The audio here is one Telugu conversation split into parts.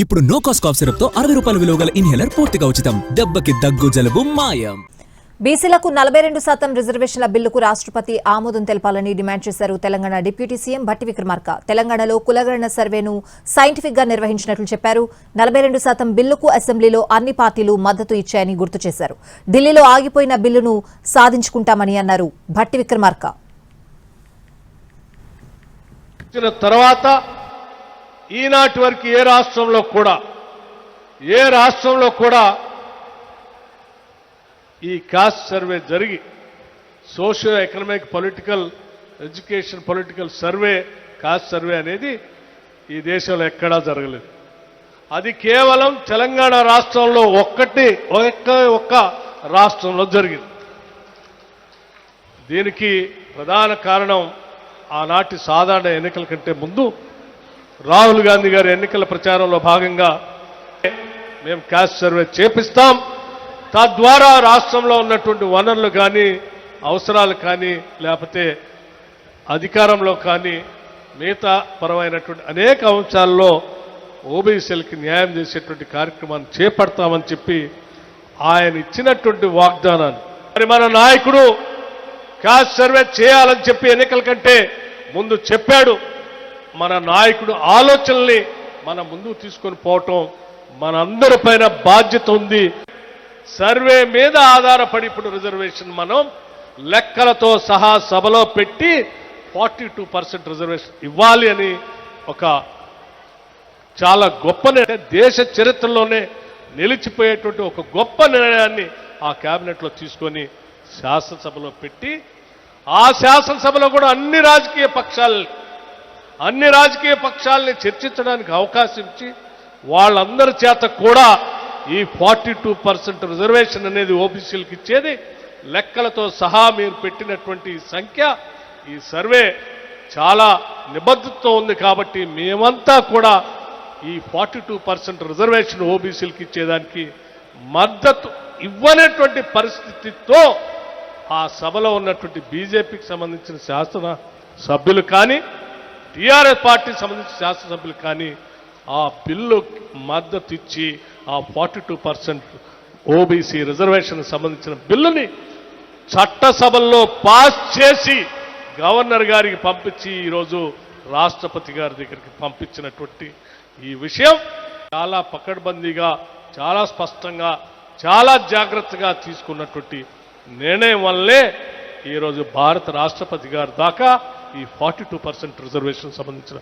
ఇప్పుడు నో కాస్ట్ కాఫ్ సిరప్ తో 60 రూపాయల విలువ గల ఇన్హేలర్ పూర్తిగా ఉచితం. దెబ్బకి దగ్గు జలుబు మాయం. బీసీలకు 42% రిజర్వేషన్ల బిల్లుకు రాష్ట్రపతి ఆమోదం తెలపాలని డిమాండ్ చేశారు తెలంగాణ డిప్యూటీ సీఎం భట్టి విక్రమార్క. తెలంగాణలో కులగణన సర్వేను సైంటిఫిక్ గా నిర్వహించినట్లు చెప్పారు. 42% బిల్లుకు అసెంబ్లీలో అన్ని పార్టీలు మద్దతు ఇచ్చాయని గుర్తు చేశారు. ఢిల్లీలో ఆగిపోయిన బిల్లును సాధించుకుంటామని అన్నారు భట్టి విక్రమార్క. తర్వాత ఈనాటి వరకు ఏ రాష్ట్రంలో కూడా ఈ కాస్ట్ సర్వే జరిగి socio economic political education political survey caste survey అనేది ఈ దేశంలో ఎక్కడా జరగలేదు. అది కేవలం తెలంగాణ రాష్ట్రంలో ఒక్క రాష్ట్రంలో జరిగింది. దీనికి ప్రధాన కారణం ఆనాటి సాధారణ ఎన్నికల కంటే ముందు రాహుల్ గాంధీ గారి ఎన్నికల ప్రచారంలో భాగంగా మేము కాస్ట్ సర్వే చేపిస్తాం, తద్వారా రాష్ట్రంలో ఉన్నటువంటి వనరులు కానీ అవసరాలు కానీ లేకపోతే అధికారంలో కానీ మిగతా పరమైనటువంటి అనేక అంశాల్లో ఓబీసీలకి న్యాయం చేసేటువంటి కార్యక్రమాన్ని చేపడతామని చెప్పి ఆయన ఇచ్చినటువంటి వాగ్దానాన్ని మరి మన నాయకుడు కాస్ట్ సర్వే చేయాలని చెప్పి ఎన్నికల కంటే ముందు చెప్పాడు. మన నాయకుడు ఆలోచనల్ని మన ముందుకు తీసుకొని పోవటం మనందరిపైన బాధ్యత ఉంది. సర్వే మీద ఆధారపడి ఇప్పుడు రిజర్వేషన్ మనం లెక్కలతో సహా సభలో పెట్టి 42% రిజర్వేషన్ ఇవ్వాలి అని ఒక చాలా గొప్ప దేశ చరిత్రలోనే నిలిచిపోయేటువంటి ఒక గొప్ప నిర్ణయాన్ని ఆ కేబినెట్లో తీసుకొని శాసనసభలో పెట్టి ఆ శాసనసభలో కూడా అన్ని రాజకీయ పక్షాలని చర్చించడానికి అవకాశం ఇచ్చి వాళ్ళందరి చేత కూడా ఈ 42% రిజర్వేషన్ అనేది ఓబీసీలకు ఇచ్చేది లెక్కలతో సహా మీరు పెట్టినటువంటి సంఖ్య ఈ సర్వే చాలా నిబద్ధతతో ఉంది కాబట్టి మేమంతా కూడా ఈ 42% రిజర్వేషన్ ఓబీసీలకు ఇచ్చేదానికి మద్దతు ఇవ్వనటువంటి పరిస్థితితో ఆ సభలో ఉన్నటువంటి బీజేపీకి సంబంధించిన శాసన సభ్యులు కానీ టీఆర్ఎస్ పార్టీకి సంబంధించిన శాసనసభ్యులు కానీ ఆ బిల్లు మద్దతు ఇచ్చి ఆ 42% ఓబీసీ రిజర్వేషన్ సంబంధించిన బిల్లుని చట్టసభల్లో పాస్ చేసి గవర్నర్ గారికి పంపించి ఈరోజు రాష్ట్రపతి గారి దగ్గరికి పంపించినటువంటి ఈ విషయం చాలా పకడ్బందీగా చాలా స్పష్టంగా చాలా జాగ్రత్తగా తీసుకున్నటువంటి నిర్ణయం వల్లే ఈరోజు భారత రాష్ట్రపతి గారి దాకా ఈ 42% రిజర్వేషన్ సంబంధించిన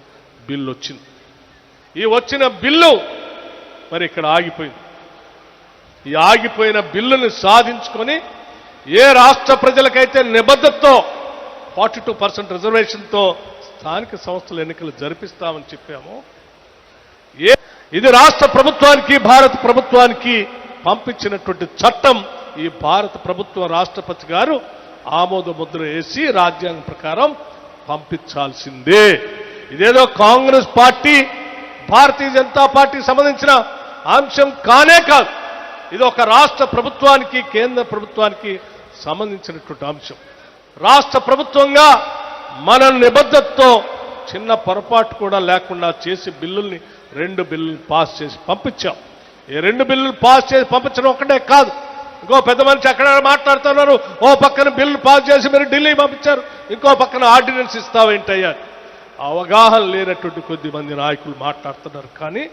బిల్లు వచ్చింది. ఈ వచ్చిన బిల్లు మరి ఇక్కడ ఆగిపోయింది. ఈ ఆగిపోయిన బిల్లుని సాధించుకొని ఏ రాష్ట్ర ప్రజలకైతే నిబద్ధతతో 42% రిజర్వేషన్తో స్థానిక సంస్థల ఎన్నికలు జరిపిస్తామని చెప్పామో ఇది రాష్ట్ర ప్రభుత్వానికి భారత ప్రభుత్వానికి పంపించినటువంటి చట్టం. ఈ భారత ప్రభుత్వ రాష్ట్రపతి గారు ఆమోద ముద్ర వేసి రాజ్యాంగం ప్రకారం పంపించాల్సిందే. ఇదేదో కాంగ్రెస్ పార్టీ భారతీయ జనతా పార్టీకి సంబంధించిన అంశం కానే కాదు. ఇది ఒక రాష్ట్ర ప్రభుత్వానికి కేంద్ర ప్రభుత్వానికి సంబంధించినటువంటి అంశం. రాష్ట్ర ప్రభుత్వంగా మన నిబద్ధతతో చిన్న పొరపాటు కూడా లేకుండా చేసి బిల్లుల్ని 2 బిల్లులు పాస్ చేసి పంపించాం. ఈ 2 బిల్లులు పాస్ చేసి పంపించడం ఒకటే కాదు, ఇంకో పెద్ద మనిషి అక్కడ మాట్లాడుతున్నారు, ఓ పక్కన బిల్లు పాస్ చేసి మీరు ఢిల్లీ పంపించారు, ఇంకో పక్కన ఆర్డినెన్స్ ఇస్తావేంటయ్యా. అవగాహన లేనటువంటి కొద్ది మంది నాయకులు మాట్లాడుతున్నారు. కానీ